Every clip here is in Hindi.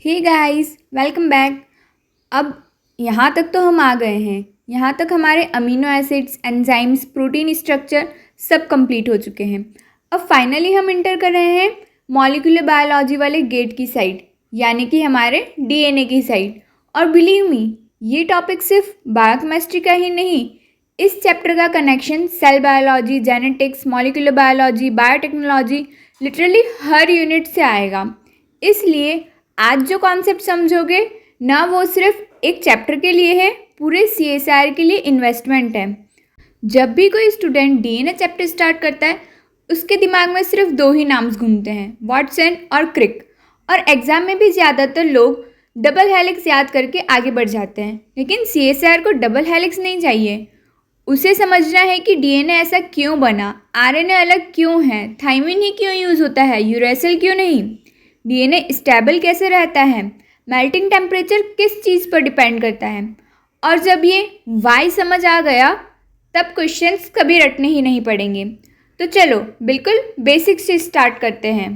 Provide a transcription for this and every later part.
Hey guys, welcome back. अब यहाँ तक तो हम आ गए हैं। यहाँ तक हमारे amino acids, enzymes, protein structure सब कंप्लीट हो चुके हैं। अब फाइनली हम इंटर कर रहे हैं मॉलिक्यूलर बायोलॉजी वाले गेट की साइड, यानी कि हमारे डीएनए की साइड। और बिलीव मी, ये टॉपिक सिर्फ बायोकेमिस्ट्री का ही नहीं, इस चैप्टर का connection cell biology, genetics, molecular biology, biotechnology, literally हर यूनिट से आएगा। इसलिए आज जो कॉन्सेप्ट समझोगे ना, वो सिर्फ एक चैप्टर के लिए है, पूरे सीएसआर के लिए इन्वेस्टमेंट है। जब भी कोई स्टूडेंट डीएनए चैप्टर स्टार्ट करता है, उसके दिमाग में सिर्फ दो ही नाम्स घूमते हैं, वाटसन और क्रिक। और एग्जाम में भी ज़्यादातर लोग डबल हेलिक्स याद करके आगे बढ़ जाते हैं, लेकिन सीएसआर को डबल हेलिक्स नहीं चाहिए। उसे समझना है कि डीएनए ऐसा क्यों बना, आरएनए अलग क्यों है, थाइमिन ही क्यों यूज़ होता है, यूरेसिल क्यों नहीं, डीएनए स्टेबल कैसे रहता है, मेल्टिंग टेम्परेचर किस चीज़ पर डिपेंड करता है। और जब ये वाई समझ आ गया, तब क्वेश्चंस कभी रटने ही नहीं पड़ेंगे। तो चलो बिल्कुल बेसिक से स्टार्ट करते हैं।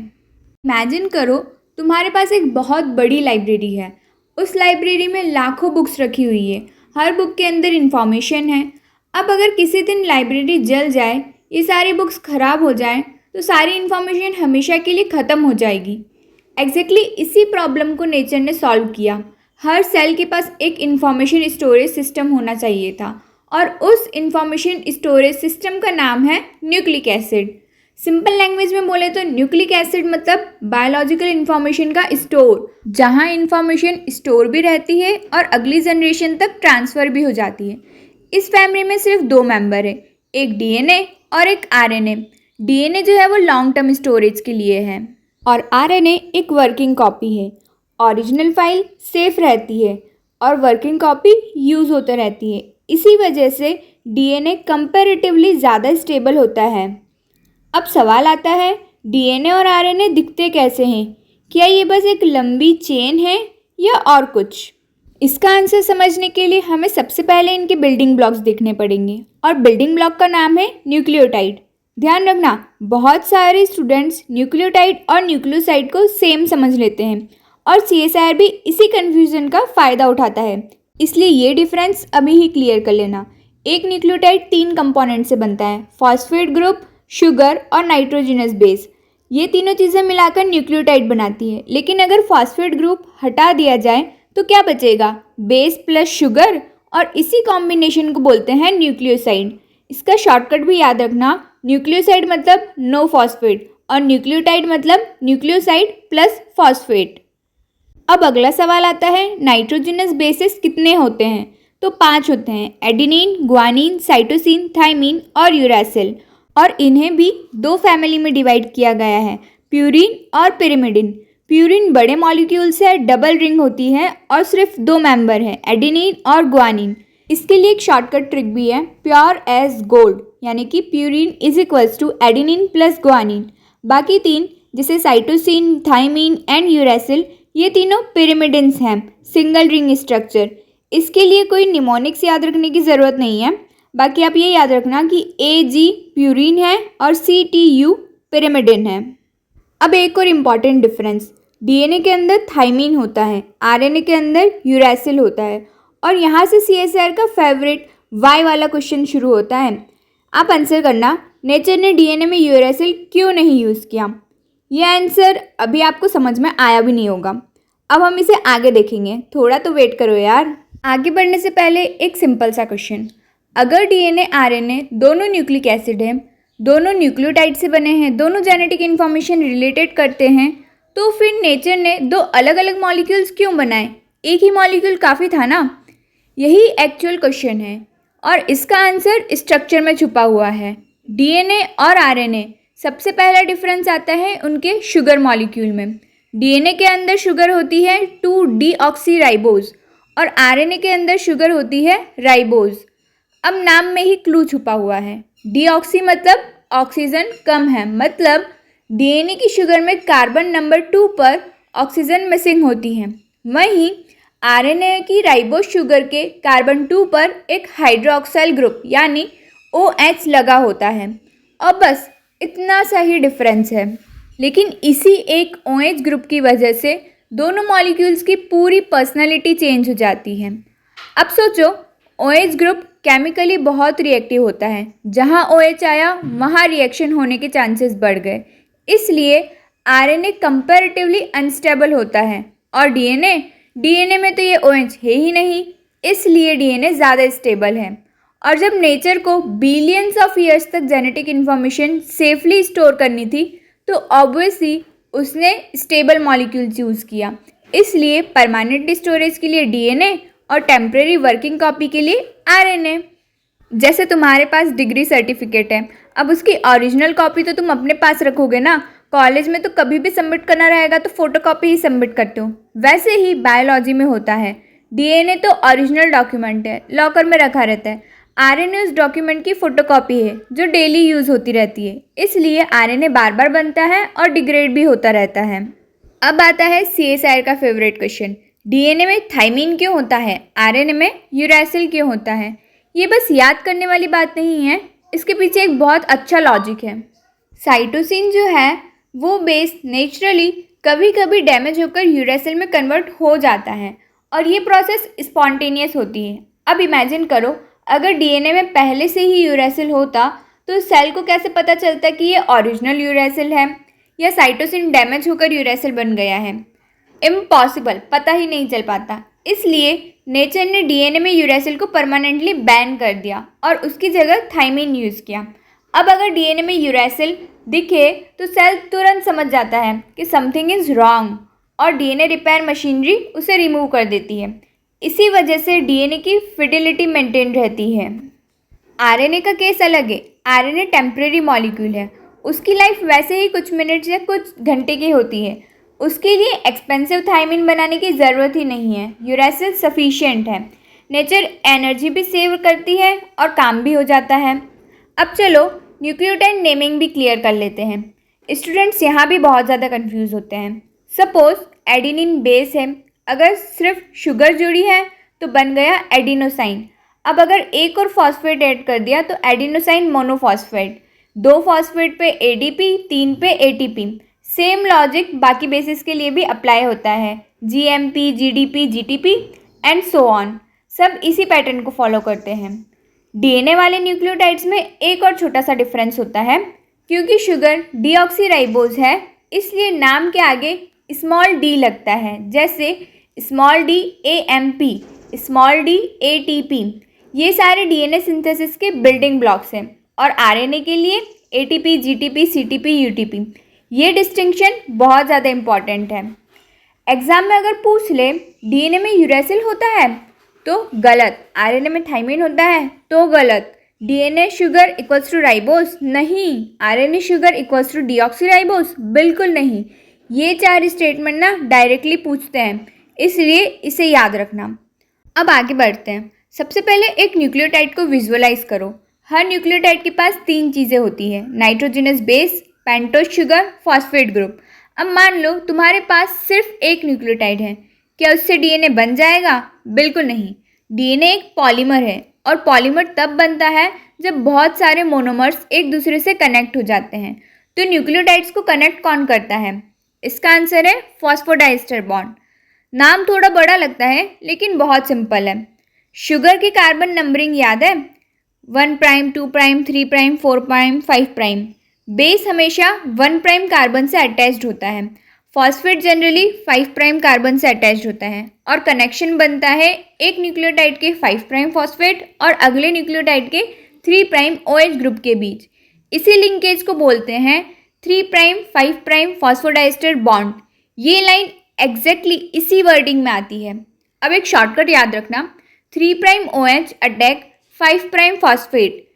इमेजिन करो तुम्हारे पास एक बहुत बड़ी लाइब्रेरी है। उस लाइब्रेरी में लाखों बुक्स रखी हुई है, हर बुक के अंदर इंफॉर्मेशन है। अब अगर किसी दिन लाइब्रेरी जल जाए, ये सारी बुक्स ख़राब हो जाए, तो सारी इन्फॉर्मेशन हमेशा के लिए ख़त्म हो जाएगी। एग्जैक्टली इसी प्रॉब्लम को नेचर ने सॉल्व किया। हर सेल के पास एक इंफॉर्मेशन स्टोरेज सिस्टम होना चाहिए था, और उस इंफॉर्मेशन स्टोरेज सिस्टम का नाम है न्यूक्लिक एसिड। सिंपल लैंग्वेज में बोले तो न्यूक्लिक एसिड मतलब बायोलॉजिकल इंफॉर्मेशन का स्टोर, जहां इंफॉर्मेशन स्टोर भी रहती है और अगली जनरेशन तक ट्रांसफ़र भी हो जाती है। इस फैमिली में सिर्फ दो मेंबर है, एक डीएनए और एक आरएनए। डीएनए जो है वो लॉन्ग टर्म स्टोरेज के लिए है, और आरएनए एक वर्किंग कॉपी है। ओरिजिनल फाइल सेफ रहती है और वर्किंग कॉपी यूज़ होते रहती है। इसी वजह से डीएनए कंपैरेटिवली ज़्यादा स्टेबल होता है। अब सवाल आता है, डीएनए और आरएनए दिखते कैसे हैं? क्या ये बस एक लंबी चेन है या और कुछ? इसका आंसर समझने के लिए हमें सबसे पहले इनके बिल्डिंग ब्लॉक्स देखने पड़ेंगे, और बिल्डिंग ब्लॉक का नाम है न्यूक्लियोटाइड। ध्यान रखना, बहुत सारे स्टूडेंट्स न्यूक्लियोटाइड और न्यूक्लियोसाइड को सेम समझ लेते हैं, और सीएसआर भी इसी कन्फ्यूज़न का फ़ायदा उठाता है। इसलिए ये डिफरेंस अभी ही क्लियर कर लेना। एक न्यूक्लियोटाइड 3 कंपोनेंट से बनता है, फॉस्फेट ग्रुप, शुगर और नाइट्रोजनस बेस। ये तीनों चीज़ें मिलाकर न्यूक्लियोटाइड बनाती है। लेकिन अगर फॉस्फेट ग्रुप हटा दिया जाए तो क्या बचेगा? बेस प्लस शुगर, और इसी कॉम्बिनेशन को बोलते हैं न्यूक्लियोसाइड। इसका शॉर्टकट भी याद रखना, न्यूक्लियोसाइड मतलब नो फॉस्फेट, और न्यूक्लियोटाइड मतलब न्यूक्लियोसाइड प्लस फॉस्फेट। अब अगला सवाल आता है, नाइट्रोजनस बेसिस कितने होते हैं? तो 5 होते हैं, एडेनिन, ग्वानिन, साइटोसिन, थाइमिन और यूरेसिल। और इन्हें भी 2 फैमिली में डिवाइड किया गया है, प्यूरिन और पिरिमिडिन। प्यूरिन बड़े मॉलिक्यूल्स है, डबल रिंग होती है और सिर्फ 2 मेंबर हैं, एडेनिन और ग्वानिन। इसके लिए एक शॉर्टकट ट्रिक भी है, प्योर एज गोल्ड, यानी कि purine is equals to adenine plus guanine. बाकी 3 जैसे साइटोसिन, थाइमिन एंड यूरेसिल, ये तीनों पिरिमिडिन्स हैं, सिंगल रिंग स्ट्रक्चर। इसके लिए कोई निमोनिक्स याद रखने की ज़रूरत नहीं है। बाकी आप ये याद रखना कि AG प्यूरिन है और CTU पिरिमिडिन है। अब एक और इम्पॉर्टेंट डिफरेंस, डीएनए के अंदर थाइमिन होता है, आरएनए के अंदर यूरेसिल होता है। और यहाँ से सीएसआर का फेवरेट वाई वाला क्वेश्चन शुरू होता है। आप आंसर करना, नेचर ने डीएनए में यूरेसिल क्यों नहीं यूज़ किया? ये आंसर अभी आपको समझ में आया भी नहीं होगा। अब हम इसे आगे देखेंगे, थोड़ा तो वेट करो यार। आगे बढ़ने से पहले एक सिंपल सा क्वेश्चन, अगर डीएनए आरएनए दोनों न्यूक्लिक एसिड हैं, दोनों न्यूक्लियोटाइड से बने हैं, दोनों जेनेटिक इन्फॉर्मेशन रिलेटेड करते हैं, तो फिर नेचर ने 2 अलग अलग मॉलिक्यूल्स क्यों बनाए? एक ही मॉलिक्यूल काफ़ी था ना? यही एक्चुअल क्वेश्चन है, और इसका आंसर स्ट्रक्चर में छुपा हुआ है। डीएनए और आरएनए, सबसे पहला डिफरेंस आता है उनके शुगर मॉलिक्यूल में। डीएनए के अंदर शुगर होती है 2-डीऑक्सीराइबोज, और आरएनए के अंदर शुगर होती है राइबोज। अब नाम में ही क्लू छुपा हुआ है। डीऑक्सी मतलब ऑक्सीजन कम है, मतलब डीएनए की शुगर में कार्बन नंबर 2 पर ऑक्सीजन मिसिंग होती है। वहीं आरएनए की राइबोज शुगर के कार्बन 2 पर एक हाइड्रोक्साइल ग्रुप यानी OH लगा होता है। और बस इतना सा ही डिफरेंस है, लेकिन इसी एक OH ग्रुप की वजह से दोनों मॉलिक्यूल्स की पूरी पर्सनैलिटी चेंज हो जाती है। अब सोचो, OH ग्रुप केमिकली बहुत रिएक्टिव होता है, जहाँ OH आया वहाँ रिएक्शन होने के चांसेस बढ़ गए, इसलिए RNA कंपैरेटिवली अनस्टेबल होता है। और डीएनए में तो ये OH है ही नहीं, इसलिए डीएनए ज़्यादा स्टेबल है। और जब नेचर को बिलियंस ऑफ ईयर्स तक जेनेटिक इन्फॉर्मेशन सेफली स्टोर करनी थी, तो ऑब्वियसली उसने स्टेबल मॉलिक्यूल्स यूज़ किया, इसलिए परमानेंट स्टोरेज के लिए डीएनए और टेम्परेरी वर्किंग कॉपी के लिए आरएनए। जैसे तुम्हारे पास डिग्री सर्टिफिकेट है, अब उसकी ओरिजिनल कॉपी तो तुम अपने पास रखोगे ना, कॉलेज में तो कभी भी सबमिट करना रहेगा तो फोटोकॉपी ही सबमिट करते हो। वैसे ही बायोलॉजी में होता है, डीएनए तो ओरिजिनल डॉक्यूमेंट है, लॉकर में रखा रहता है। आरएनए उस डॉक्यूमेंट की फोटोकॉपी है जो डेली यूज़ होती रहती है, इसलिए आरएनए बार बार बनता है और डिग्रेड भी होता रहता है। अब आता है CSIR का फेवरेट क्वेश्चन, डीएनए में थाइमीन क्यों होता है, आरएनए में यूरैसिल क्यों होता है। ये बस याद करने वाली बात नहीं है, इसके पीछे एक बहुत अच्छा लॉजिक है। साइटोसिन जो है वो बेस नेचुरली कभी कभी डैमेज होकर यूरैसिल में कन्वर्ट हो जाता है और ये प्रोसेस स्पॉन्टेनियस होती है। अब इमेजिन करो, अगर डीएनए में पहले से ही यूरैसिल होता तो सेल को कैसे पता चलता कि ये ओरिजिनल यूरैसिल है या साइटोसिन डैमेज होकर यूरैसिल बन गया है। इम्पॉसिबल, पता ही नहीं चल पाता। इसलिए नेचर ने डीएनए में यूरैसिल को परमानेंटली बैन कर दिया और उसकी जगह थाइमीन यूज़ किया। अब अगर डीएनए में यूरैसिल दिखे तो सेल तुरंत समझ जाता है कि समथिंग इज़ रॉन्ग और डीएनए रिपेयर मशीनरी उसे रिमूव कर देती है। इसी वजह से डीएनए की फिडिलिटी मेंटेन रहती है। आरएनए का केस अलग है। आरएनए टेम्परेरी मॉलिक्यूल है, उसकी लाइफ वैसे ही कुछ मिनट्स या कुछ घंटे की होती है। उसके लिए एक्सपेंसिव थाइमीन बनाने की ज़रूरत ही नहीं है, यूरैसिल सफिशिएंट है। नेचर एनर्जी भी सेव करती है और काम भी हो जाता है। अब चलो न्यूक्लियोटाइड नेमिंग भी क्लियर कर लेते हैं। स्टूडेंट्स यहाँ भी बहुत ज़्यादा कंफ्यूज होते हैं। सपोज एडिनिन बेस है, अगर सिर्फ शुगर जुड़ी है तो बन गया एडिनोसाइन। अब अगर एक और फॉस्फेट ऐड कर दिया तो एडिनोसाइन मोनोफॉस्फेट, 2 फॉस्फेट पे ADP, 3 पे ATP। सेम लॉजिक बाकी बेसिस के लिए भी अप्लाई होता है, GMP, GDP, GTP and so on, सब इसी पैटर्न को फॉलो करते हैं। डीएनए वाले न्यूक्लियोटाइड्स में एक और छोटा सा डिफरेंस होता है, क्योंकि शुगर डीऑक्सीराइबोज है इसलिए नाम के आगे स्मॉल d लगता है, जैसे small d AMP, small d ATP। ये सारे डीएनए सिंथेसिस के बिल्डिंग ब्लॉक्स हैं और आरएनए के लिए ATP, GTP, CTP, UTP। ये डिस्टिंक्शन बहुत ज़्यादा इम्पॉर्टेंट है। एग्ज़ाम में अगर पूछ ले डीएनए में यूरैसिल होता है तो गलत, आरएनए में थाइमीन होता है तो गलत, DNA sugar equals to ribose नहीं, RNA sugar equals to deoxyribose बिल्कुल नहीं। ये 4 स्टेटमेंट ना डायरेक्टली पूछते हैं, इसलिए इसे याद रखना। अब आगे बढ़ते हैं। सबसे पहले एक न्यूक्लियोटाइड को विजुअलाइज करो। हर न्यूक्लियोटाइड के पास 3 चीज़ें होती है, nitrogenous base, pentose sugar, phosphate group. अब मान लो तुम्हारे पास सिर्फ एक न्यूक्लियोटाइड है, क्या उससे डीएनए बन जाएगा? बिल्कुल नहीं। डीएनए एक पॉलीमर है और पॉलीमर तब बनता है जब बहुत सारे मोनोमर्स एक दूसरे से कनेक्ट हो जाते हैं। तो न्यूक्लियोटाइड्स को कनेक्ट कौन करता है? इसका आंसर है फॉस्फोडाइस्टर बॉन्ड। नाम थोड़ा बड़ा लगता है लेकिन बहुत सिंपल है। शुगर की कार्बन नंबरिंग याद है? 1 prime, 2 prime, 3 prime, 4 prime, 5 prime. Base हमेशा 1 प्राइम कार्बन से अटैच्ड होता है। फॉस्फेट जनरली 5 प्राइम कार्बन से अटैच्ड होता है और कनेक्शन बनता है एक न्यूक्लियोटाइड के 5 प्राइम फॉस्फेट और अगले न्यूक्लियोटाइड के 3 प्राइम OH ग्रुप के बीच। इसी लिंकेज को बोलते हैं 3 प्राइम 5 प्राइम फॉस्फोडाइस्टर बॉन्ड। ये लाइन एग्जैक्टली इसी वर्डिंग में आती है। अब एक शॉर्टकट याद रखना, 3 prime OH attack 5 prime phosphate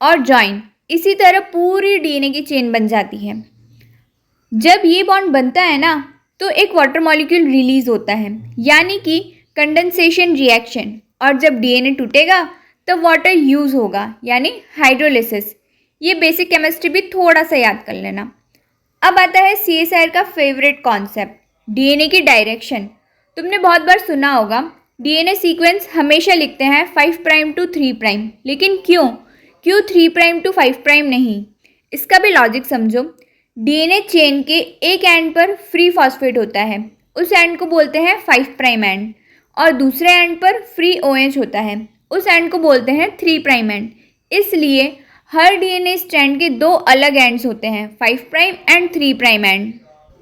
और जॉइन, इसी तरह पूरी डीएनए की चेन बन जाती है। जब ये बॉन्ड बनता है ना तो एक वाटर मॉलिक्यूल रिलीज होता है, यानी कि कंडेंसेशन रिएक्शन, और जब डीएनए टूटेगा तब वाटर यूज़ होगा, यानी हाइड्रोलिसिस। ये बेसिक केमिस्ट्री भी थोड़ा सा याद कर लेना। अब आता है CSIR का फेवरेट कॉन्सेप्ट, डीएनए की डायरेक्शन। तुमने बहुत बार सुना होगा डीएनए सीक्वेंस हमेशा लिखते हैं 5 प्राइम टू 3 प्राइम, लेकिन क्यों 3 प्राइम टू 5 प्राइम नहीं? इसका भी लॉजिक समझो। डीएनए चेन के एक एंड पर फ्री फॉस्फेट होता है उस एंड को बोलते हैं 5 प्राइम एंड, और दूसरे एंड पर फ्री OH होता है, उस एंड को बोलते हैं 3 प्राइम एंड। इसलिए हर DNA स्ट्रैंड के 2 अलग एंड्स होते हैं, 5 प्राइम एंड 3 प्राइम एंड।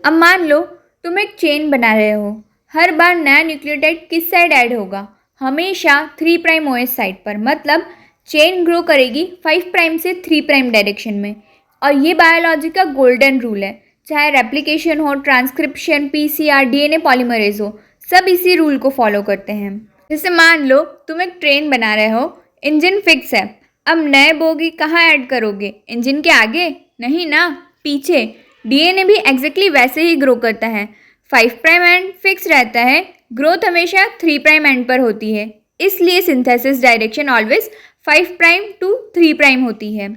अब मान लो तुम एक चेन बना रहे हो, हर बार नया न्यूक्लियोटाइड किस साइड ऐड होगा? हमेशा 3 प्राइम OH साइड पर, मतलब चेन ग्रो करेगी 5 प्राइम से 3 प्राइम डायरेक्शन में। और ये बायोलॉजी का गोल्डन रूल है, चाहे रेप्लिकेशन हो, ट्रांसक्रिप्शन, PCR, DNA पॉलीमरेज हो, सब इसी रूल को फॉलो करते हैं। जैसे मान लो तुम एक ट्रेन बना रहे हो, इंजन फिक्स है, अब नए बोगी कहाँ ऐड करोगे? इंजन के आगे? नहीं ना, पीछे। DNA भी एग्जैक्टली वैसे ही ग्रो करता है, 5 प्राइम एंड फिक्स रहता है, ग्रोथ हमेशा 3 प्राइम एंड पर होती है, इसलिए synthesis direction always 5 prime to 3 prime होती है।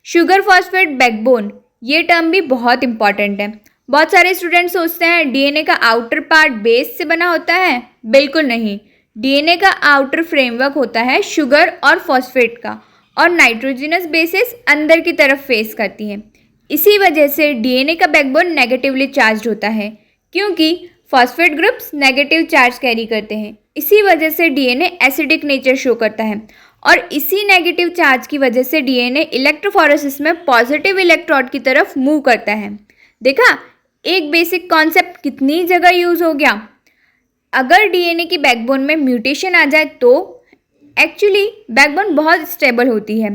शुगर फॉस्फेट बैकबोन, ये टर्म भी बहुत इंपॉर्टेंट है। बहुत सारे स्टूडेंट सोचते हैं DNA का आउटर पार्ट बेस से बना होता है, बिल्कुल नहीं। DNA का आउटर फ्रेमवर्क होता है शुगर और फॉस्फेट का, और नाइट्रोजनस बेसेस अंदर की तरफ फेस करती हैं। इसी वजह से DNA का बैकबोन नेगेटिवली चार्ज होता है, क्योंकि phosphate groups negative charge carry करते हैं। इसी वजह से DNA एसिडिक नेचर शो करता है, और इसी नेगेटिव चार्ज की वजह से DNA इलेक्ट्रोफोरेसिस में पॉजिटिव इलेक्ट्रोड की तरफ मूव करता है। देखा, एक बेसिक कॉन्सेप्ट कितनी जगह यूज हो गया। अगर DNA की बैकबोन में म्यूटेशन आ जाए तो एक्चुअली बैकबोन बहुत स्टेबल होती है।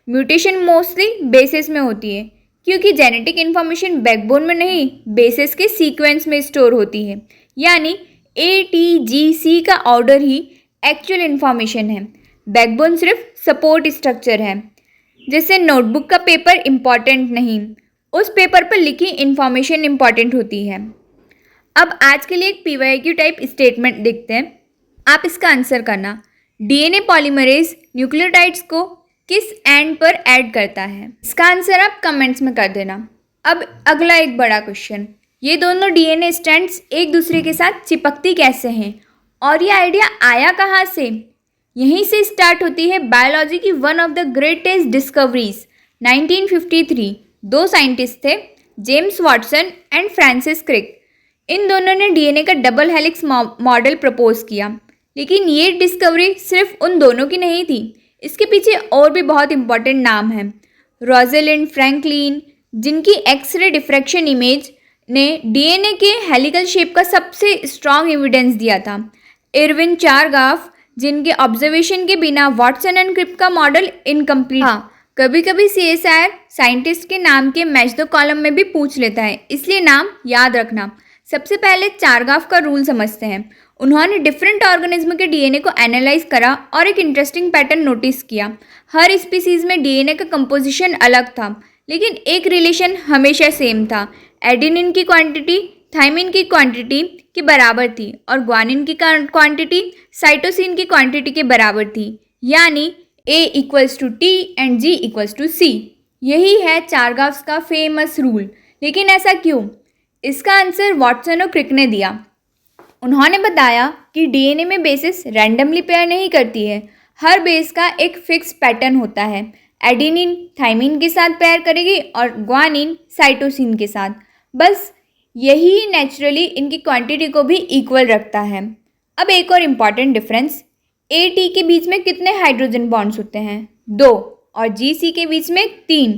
म्यूटेशन मोस्टली बेसिस में होती है, क्योंकि जेनेटिक इन्फॉर्मेशन बैकबोन में नहीं, बेसिस के सीक्वेंस में स्टोर होती है। यानी ATGC का ऑर्डर ही एक्चुअल इन्फॉर्मेशन है, बैकबोन सिर्फ सपोर्ट स्ट्रक्चर है। जैसे नोटबुक का पेपर इम्पॉर्टेंट नहीं, उस पेपर पर लिखी इन्फॉर्मेशन इम्पॉर्टेंट होती है। अब आज के लिए एक PYQ टाइप स्टेटमेंट देखते हैं, आप इसका आंसर करना। DNA पॉलीमरेज न्यूक्लियोटाइड्स को किस एंड पर ऐड करता है? इसका आंसर आप कमेंट्स में कर देना। अब अगला एक बड़ा क्वेश्चन, ये दोनों DNA स्ट्रैंड्स एक दूसरे के साथ चिपकती कैसे हैं, और ये आइडिया आया कहाँ से? यहीं से स्टार्ट होती है बायोलॉजी की one of the greatest discoveries. 1953 दो साइंटिस्ट थे, James Watson and Francis Crick. इन दोनों ने DNA का डबल हेलिक्स मॉडल प्रपोज किया। लेकिन ये डिस्कवरी सिर्फ उन दोनों की नहीं थी, इसके पीछे और भी बहुत इंपॉर्टेंट नाम हैं। रोज़ेलिंड फ्रैंकलिन, जिनकी एक्सरे डिफ्रैक्शन इमेज ने DNA के हेलिकल शेप का सबसे स्ट्रॉन्ग एविडेंस दिया था। इरविन चारगाफ, जिनके ऑब्जर्वेशन के बिना वॉटसन एंड क्रिक का मॉडल इनकम्प्लीट। हाँ, कभी कभी CSIR साइंटिस्ट के नाम के मैच द कॉलम में भी पूछ लेता है, इसलिए नाम याद रखना। सबसे पहले चारगाफ का रूल समझते हैं। उन्होंने डिफरेंट ऑर्गेनिज्म के DNA को एनालाइज करा और एक इंटरेस्टिंग पैटर्न नोटिस किया। हर स्पीसीज में DNA का कंपोजिशन अलग था, लेकिन एक रिलेशन हमेशा सेम था। एडेनिन की क्वांटिटी थाइमिन की क्वांटिटी के बराबर थी, और ग्वानिन की क्वांटिटी साइटोसिन की क्वांटिटी के बराबर थी, यानी A=T एंड G=C। यही है चारगाफ का फेमस रूल। लेकिन ऐसा क्यों? इसका आंसर वॉटसन और क्रिक ने दिया। उन्होंने बताया कि DNA में बेसिस रैंडमली पेयर नहीं करती है, हर बेस का एक फिक्स पैटर्न होता है। एडेनिन थाइमिन के साथ पेयर करेगी और ग्वानिन साइटोसिन के साथ। बस यही नेचुरली इनकी क्वांटिटी को भी इक्वल रखता है। अब एक और इम्पॉर्टेंट डिफरेंस, AT के बीच में कितने हाइड्रोजन बॉन्ड्स होते हैं? 2, और GC के बीच में 3।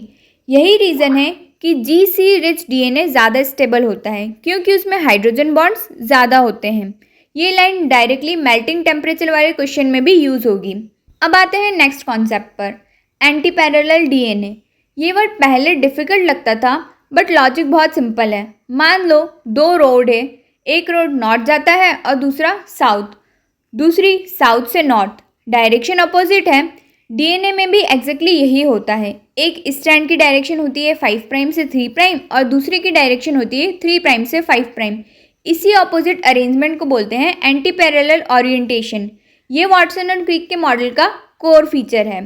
यही रीज़न है कि GC रिच DNA ज़्यादा स्टेबल होता है, क्योंकि उसमें हाइड्रोजन बॉन्ड्स ज़्यादा होते हैं। ये लाइन डायरेक्टली मेल्टिंग टेम्परेचर वाले क्वेश्चन में भी यूज़ होगी। अब आते हैं नेक्स्ट कॉन्सेप्ट पर, एंटी पैरेलल DNA। ये वर्ड पहले डिफ़िकल्ट लगता था, बट लॉजिक बहुत सिंपल है। मान लो 2 रोड है, एक रोड नॉर्थ जाता है और दूसरा साउथ, दूसरी साउथ से नॉर्थ, डायरेक्शन अपोजिट है। DNA में भी एग्जैक्टली यही होता है। एक स्ट्रैंड की डायरेक्शन होती है 5 प्राइम से 3 प्राइम और दूसरी की डायरेक्शन होती है 3 प्राइम से 5 प्राइम। इसी ऑपोजिट अरेंजमेंट को बोलते हैं एंटी पैरेलल ओरिएंटेशन। ये वॉटसन और क्रिक के मॉडल का कोर फीचर है।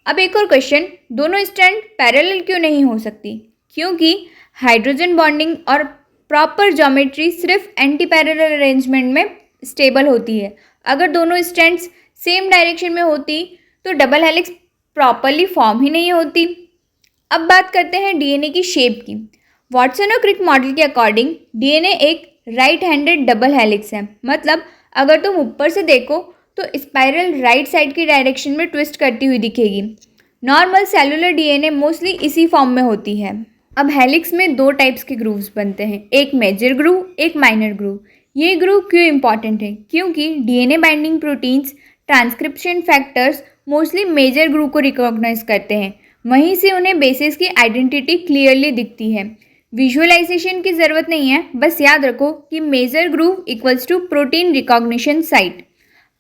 अब एक और क्वेश्चन, दोनों स्ट्रैंड पैरेलल क्यों नहीं हो सकती? क्योंकि हाइड्रोजन बॉन्डिंग और प्रॉपर ज्योमेट्री सिर्फ एंटी पैरेलल अरेंजमेंट में स्टेबल होती है। अगर दोनों स्ट्रैंड्स सेम डायरेक्शन में होती तो डबल हेलिक्स प्रॉपरली फॉर्म ही नहीं होती। अब बात करते हैं DNA की शेप की। वॉटसन और क्रिक मॉडल के अकॉर्डिंग DNA एक राइट हैंडेड डबल हेलिक्स है। मतलब अगर तुम ऊपर से देखो तो स्पाइरल राइट साइड की डायरेक्शन में ट्विस्ट करती हुई दिखेगी। नॉर्मल सेलुलर डीएनए मोस्टली इसी फॉर्म में होती है। अब हेलिक्स में दो टाइप्स के ग्रूव्स बनते हैं, एक मेजर ग्रूव, एक माइनर ग्रूव। ये ग्रूव क्यों इंपॉर्टेंट है? क्योंकि DNA binding proteins, transcription factors mostly major groove को रिकॉग्नाइज करते हैं, वहीं से उन्हें बेसिस की आइडेंटिटी क्लियरली दिखती है। विजुअलाइजेशन की ज़रूरत नहीं है, बस याद रखो कि major groove equals to protein recognition site.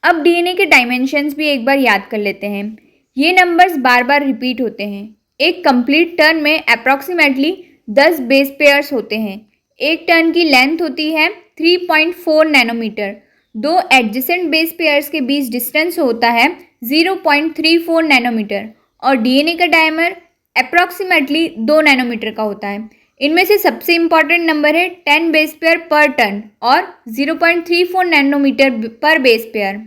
अब डीएनए के डायमेंशंस भी एक बार याद कर लेते हैं। ये नंबर्स बार बार रिपीट होते हैं। एक कंप्लीट टर्न में अप्रॉक्सीमेटली 10 बेस पेयर्स होते हैं। एक टर्न की लेंथ होती है 3.4 नैनोमीटर। दो एडजेसेंट बेस पेयर्स के बीच डिस्टेंस होता है 0.34 नैनोमीटर और डीएनए का डायमीटर अप्रॉक्सीमेटली 2 नैनोमीटर का होता है। इनमें से सबसे इंपॉर्टेंट नंबर है 10 बेस पेयर पर टर्न और 0.34 नैनोमीटर पर बेस पेयर।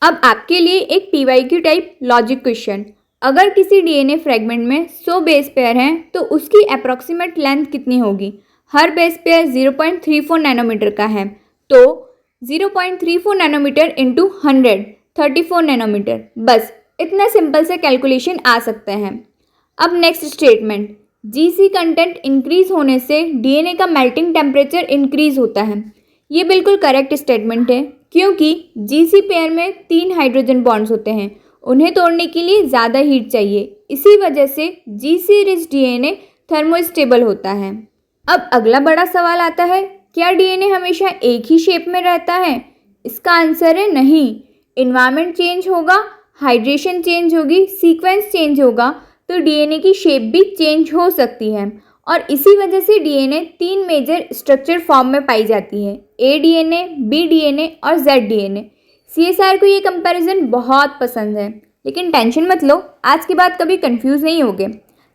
अब आपके लिए एक PYQ टाइप लॉजिक क्वेश्चन। अगर किसी डीएनए फ्रेगमेंट में 100 बेस पेयर हैं तो उसकी अप्रॉक्सीमेट लेंथ कितनी होगी? हर बेस पेयर 0.34 नैनोमीटर का है, तो 0.34 नैनोमीटर इंटू 100 34 नैनोमीटर। बस इतना सिंपल से कैलकुलेशन आ सकते हैं। अब next statement, GC content increase होने से डीएनए का मेल्टिंग टेम्परेचर इंक्रीज होता है। ये बिल्कुल करेक्ट स्टेटमेंट है, क्योंकि GC पेयर में 3 हाइड्रोजन बॉन्ड्स होते हैं, उन्हें तोड़ने के लिए ज़्यादा हीट चाहिए। इसी वजह से GC रिच डीएनए थर्मोस्टेबल होता है। अब अगला बड़ा सवाल आता है, क्या डीएनए हमेशा एक ही शेप में रहता है? इसका आंसर है नहीं। इन्वायरमेंट चेंज होगा, हाइड्रेशन चेंज होगी, सीक्वेंस चेंज होगा तो डीएनए की शेप भी चेंज हो सकती है। और इसी वजह से डीएनए 3 मेजर स्ट्रक्चर फॉर्म में पाई जाती है, A डीएनए, B डीएनए और Z डीएनए। CSR को ये कंपैरिजन बहुत पसंद है, लेकिन टेंशन मत लो, आज के बाद कभी कंफ्यूज नहीं होगे।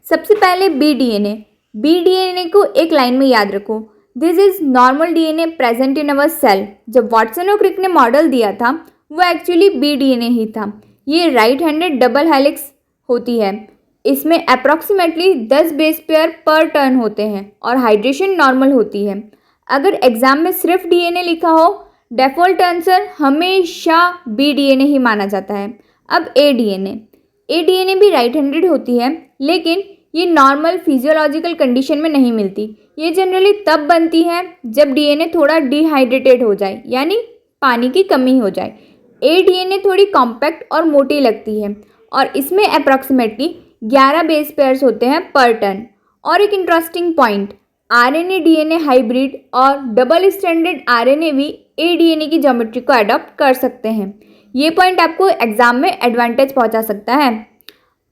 सबसे पहले B डीएनए। B डीएनए को एक लाइन में याद रखो, this is normal DNA present in our cell. जब वाटसन और क्रिक ने मॉडल दिया था वो एक्चुअली B डीएनए ही था। ये राइट हैंडेड डबल हेलिक्स होती है। इसमें अप्रॉक्सीमेटली 10 बेस पेयर पर टर्न होते हैं और हाइड्रेशन नॉर्मल होती है। अगर एग्जाम में सिर्फ डीएनए लिखा हो, डेफॉल्ट आंसर हमेशा B डीएनए ही माना जाता है। अब A डीएनए भी राइट हैंडेड होती है, लेकिन ये नॉर्मल फिजियोलॉजिकल कंडीशन में नहीं मिलती। ये जनरली तब बनती है जब डीएनए थोड़ा डिहाइड्रेटेड हो जाए, यानी पानी की कमी हो जाए। A डीएनए थोड़ी कॉम्पैक्ट और मोटी लगती है और इसमें अप्रॉक्सीमेटली 11 बेस पेयर्स होते हैं पर टर्न। और एक interesting point, RNA DNA hybrid और डबल स्टैंडर्ड RNA भी A डीएनए की ज्योमेट्री को अडॉप्ट कर सकते हैं। ये पॉइंट आपको एग्जाम में एडवांटेज पहुंचा सकता है।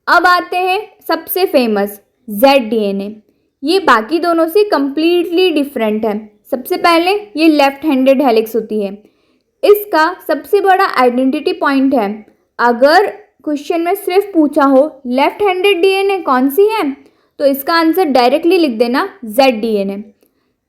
अब आते हैं सबसे फेमस Z डीएनए। ये बाकी दोनों से कम्प्लीटली डिफरेंट है। सबसे पहले ये लेफ्ट हैंडेड हेलिक्स होती है। इसका सबसे बड़ा आइडेंटिटी पॉइंट है। अगर क्वेश्चन में सिर्फ पूछा हो लेफ्ट हैंडेड डीएनए कौन सी है, तो इसका आंसर डायरेक्टली लिख देना Z डीएनए।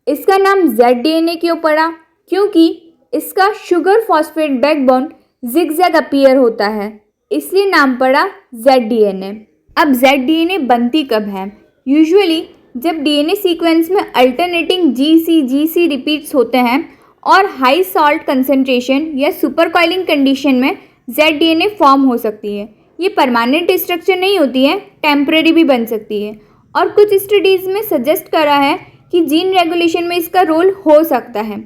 इसका नाम Z डीएनए क्यों पड़ा? क्योंकि इसका sugar phosphate backbone zigzag appear होता है, इसलिए नाम पड़ा Z डीएनए। अब Z डीएनए बनती कब है? यूजुअली जब डीएनए सीक्वेंस में अल्टरनेटिंग GC रिपीट्स होते हैं और हाई सॉल्ट कंसंट्रेशन या सुपर कॉइलिंग कंडीशन में Z डीएनए फॉर्म हो सकती है। ये परमानेंट स्ट्रक्चर नहीं होती है, टेम्परेरी भी बन सकती है। और कुछ स्टडीज़ में सजेस्ट करा है कि जीन रेगुलेशन में इसका रोल हो सकता है।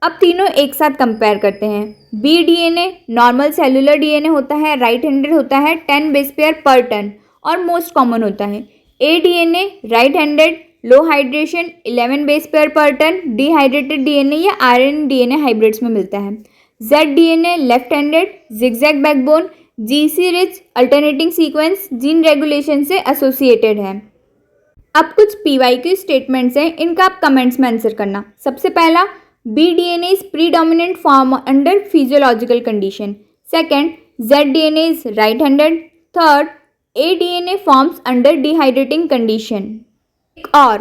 अब तीनों एक साथ कंपेयर करते हैं। B DNA normal cellular DNA होता है, राइट हैंडेड होता है, 10 बेस पेयर पर टर्न और मोस्ट कॉमन होता है। A DNA right handed, low hydration, 11 base pair पर टर्न, डिहाइड्रेटेड डीएनए या RNA डीएनए हाइब्रिड्स में मिलता है। Z DNA left handed, zigzag backbone, GC rich alternating sequence, gene regulation से एसोसिएटेड है। अब कुछ PYQ स्टेटमेंट्स हैं, इनका आप कमेंट्स में आंसर करना। सबसे पहला, B DNA is predominant form under physiological condition. Second, Z DNA is right handed. Third, A DNA forms under dehydrating condition. एक और,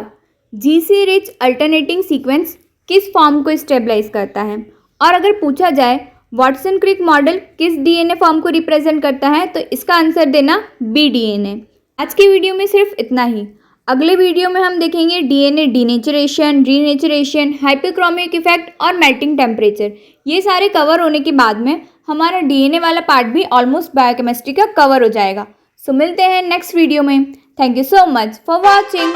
GC रिच अल्टरनेटिंग सीक्वेंस किस फॉर्म को स्टेबलाइज करता है? और अगर पूछा जाए वाटसन क्रिक मॉडल किस डीएनए फॉर्म को रिप्रेजेंट करता है, तो इसका आंसर देना B डीएनए। आज के वीडियो में सिर्फ इतना ही। अगले वीडियो में हम देखेंगे डीएनए डीनेचरेशन, रीनेचरेशन, हाइपरक्रोमिक इफेक्ट और मेल्टिंग टेम्परेचर। ये सारे कवर होने के बाद में हमारा डीएनए वाला पार्ट भी ऑलमोस्ट बायोकेमिस्ट्री का कवर हो जाएगा। सो मिलते हैं नेक्स्ट वीडियो में। Thank you so much for watching.